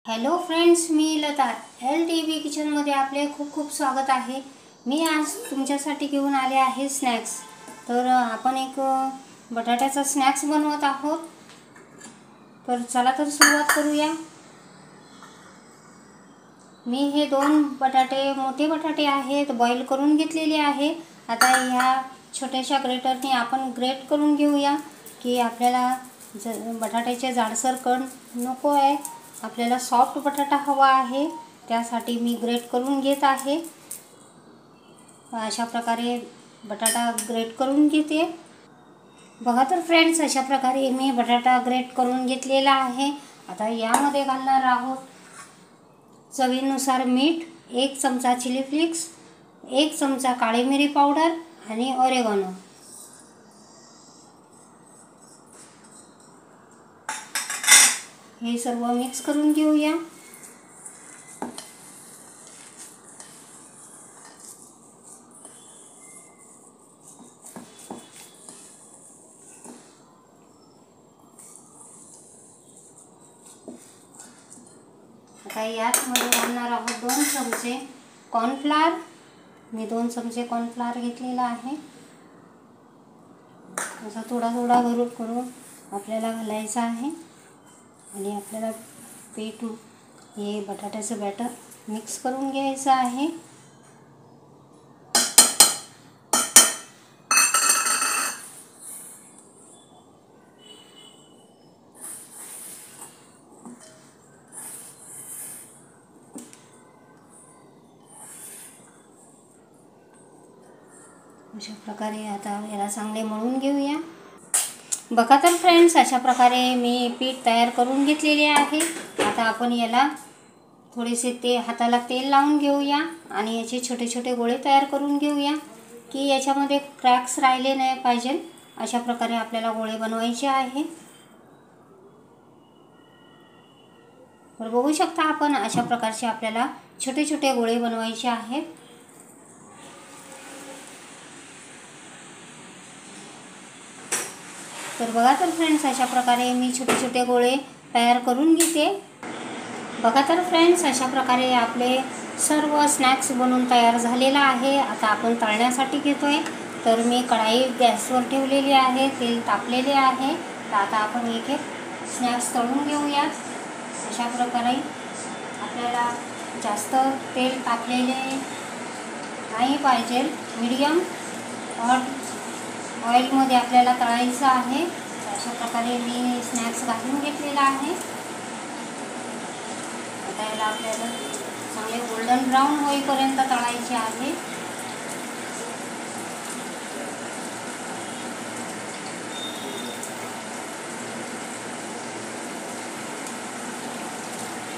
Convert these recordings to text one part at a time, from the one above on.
Hello friends, मी Lata LTV किचनमध्ये आपले खूप खूप स्वागत आहे। मी आज तुमच्यासाठी घेऊन आले आहे स्नॅक्स। तर आपण एक बटाट्याचा स्नॅक्स बनवत आहोत। तर चला तर सुरुवात करूया। मी हे दोन बटाटे मोठे बटाटे आहेत बॉईल करून घेतलेले आहे। आता ह्या छोट्याशा ग्रेटरने आपण ग्रेट करून घेऊया की आपल्याला बटाट्याचे जाडसर कण नको आहे, आपल्याला सॉफ्ट बटाटा हवा आहे, त्यासाठी मी ग्रेट करून घेत आहे। अशा प्रकारे बटाटा ग्रेट करून घेते। बघा तर फ्रेंड्स, अशा प्रकारे मी बटाटा ग्रेट करून घेतलेला आहे। आता यामध्ये घालणार आहोत चवीनुसार मीठ, 1 चमचा चिली फ्लेक्स, 1 चमचा काळी मिरी पावडर आणि ऑरेगॅनो। हे सर्व मिक्स करून घेऊया। आता यामध्ये घालणार आहोत 2 चमचे कॉर्नफ्लोअर। मी 2 चमचे कॉर्नफ्लोअर घेतलेला आहे। असा थोडा थोडा भरून करून आपल्याला घालायचा आहे आणि आपल्याला पीठ हे बटाट्याचं बॅटर मिक्स करून घ्यायचं आहे। अशा प्रकारे आता याला चांगले मळून घेऊया। बघा तर फ्रेंड्स, अशा प्रकारे मी पीठ तयार करून घेतलेले आहे। आता आपण याला थोडेसे हाताला तेल लावून घेऊया आणि याचे छोटे छोटे गोळे तयार करून घेऊया की याच्यामध्ये क्रॅक्स राहिले नाही पाहिजे। अशा प्रकारे आपल्याला गोळे बनवायचे आहे। तर बघू शकता आपण, अशा प्रकारचे आपल्याला छोटे छोटे गोळे बनवायचे आहेत। तर बघा तर फ्रेंड्स, अशा प्रकारे मी छोटे छोटे गोळे तयार करून घेते। बघा तर फ्रेंड्स, अशा प्रकारे आपले सर्व स्नॅक्स बनवून तयार झालेला आहे। आता आपण तळण्यासाठी घेतोय। तर मी कढाई गॅसवर ठेवलेली आहे, तेल तापलेले आहे। तर आता आपण एक एक स्नॅक्स तळून घेऊया। अशा प्रकारे आपल्याला जास्त तेल तापलेले नाही पाहिजे, मीडियम हॉट ऑइलमध्ये आपल्याला तळायचं आहे। अशा प्रकारे मी स्नॅक्स घालून घेतलेला आहे। आता याला आपल्याला चांगले गोल्डन ब्राऊन होईपर्यंत तळायचे आहे।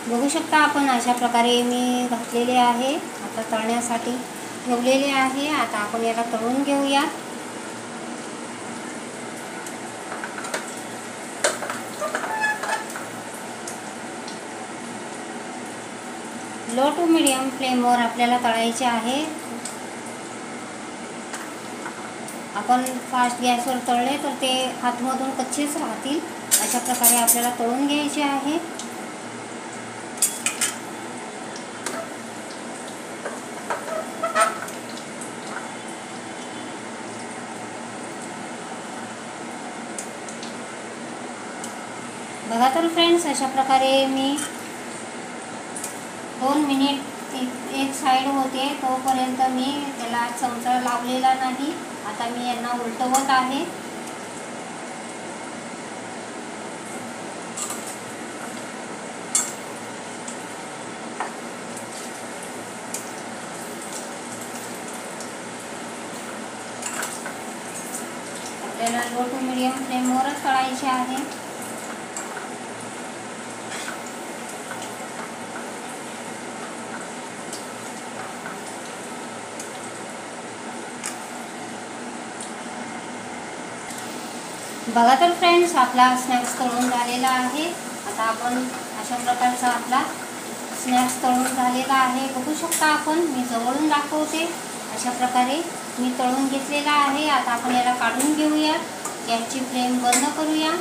बघू शकता आपण, अशा प्रकारे मी घातलेले आहे। आता तळण्यासाठी ठेवलेले आहे। आता आपण याला तळून घेऊया। लो टू मीडियम फ्लेमवर आपल्याला तळायचे आहे। आपण फास्ट गॅसवर तळले तर ते आतमधून कच्चेच राहतील। अशा प्रकारे आपल्याला तळून घ्यायचे आहे। बघा तर फ्रेंड्स, अशा प्रकारे मी 2 मिनिट एक साईड होते तोपर्यंत मी त्याला चमचा लावलेला नाही। आता मी यांना उलटवत आहे। आपल्याला लो टू मीडियम फ्लेमवरच तळायचे आहे। बघा तर फ्रेंड्स, आपला स्नॅक्स तळून झालेला आहे। आता आपण अशा प्रकारचा आपला स्नॅक्स तळून झालेला आहे। बघू शकता आपण, मी जवळून दाखवते। अशा प्रकारे मी तळून घेतलेला आहे। आता आपण याला काढून घेऊया। गॅसची फ्लेम बंद करूया।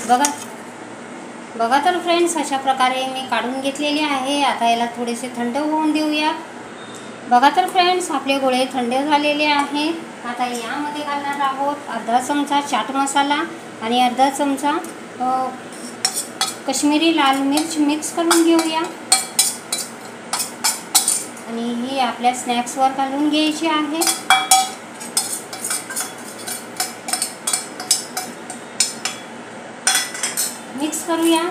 बघा तर फ्रेंड्स, अशा प्रकारे मी काढून घेतलेले आहे. आता याला थोडेसे थंड होऊन देऊया. बघा तर फ्रेंड्स, आपले गोळे थंड झालेले आहे. आता यामध्ये घालणार आहोत अर्धा चमचा चाट मसाला आणि अर्धा चमचा काश्मीरी लाल मिर्च मिक्स करून घेऊया. आणि ही आपल्या स्नॅक्सवर घालून घ्यायची आहे. मिक्स करूया.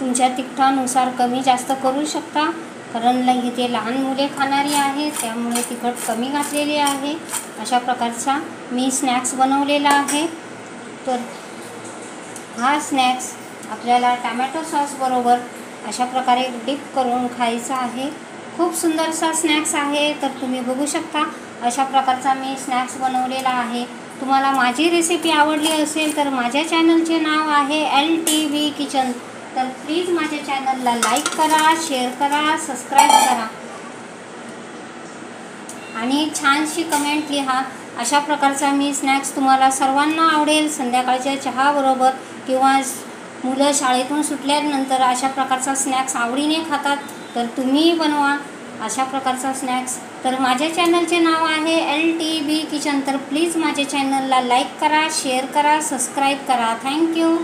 तुमच्या तिखटानुसार कमी जास्त करू शकता, कारण इथे लहान मुले खाणारी आहे, त्यामुळे तिखट कमी घातलेले आहे. अशा प्रकारचा मी स्नॅक्स बनवलेला आहे. तर हा स्नॅक्स आपल्याला टमॅटो सॉस बरोबर अशा प्रकारे डिप करून खायचा आहे. खूप सुंदरसा स्नॅक्स आहे. तर तुम्ही बघू शकता, अशा प्रकारचा मी स्नॅक्स बनवलेला आहे. तुम्हाला माझी रेसिपी आवडली असेल तर माझ्या चॅनलचे नाव आहे LTV किचन. तर प्लीज माझ्या चॅनलला लाईक करा, शेअर करा, सबस्क्राईब करा आणि छानशी कमेंट लिहा. अशा प्रकारचा मी स्नॅक्स तुम्हाला सर्वांना आवडेल. संध्याकाळच्या चहाबरोबर किंवा मुलं शाळेतून सुटल्यानंतर अशा प्रकारचा स्नॅक्स आवडीने खातात. तर तुम्ही बनवा अशा प्रकारचा स्नॅक्स. तर माझ्या चॅनलचे नाव आहे LTV किचन. तर प्लीज माझ्या चॅनलला लाईक करा, शेअर करा, सबस्क्राईब करा. थँक्यू.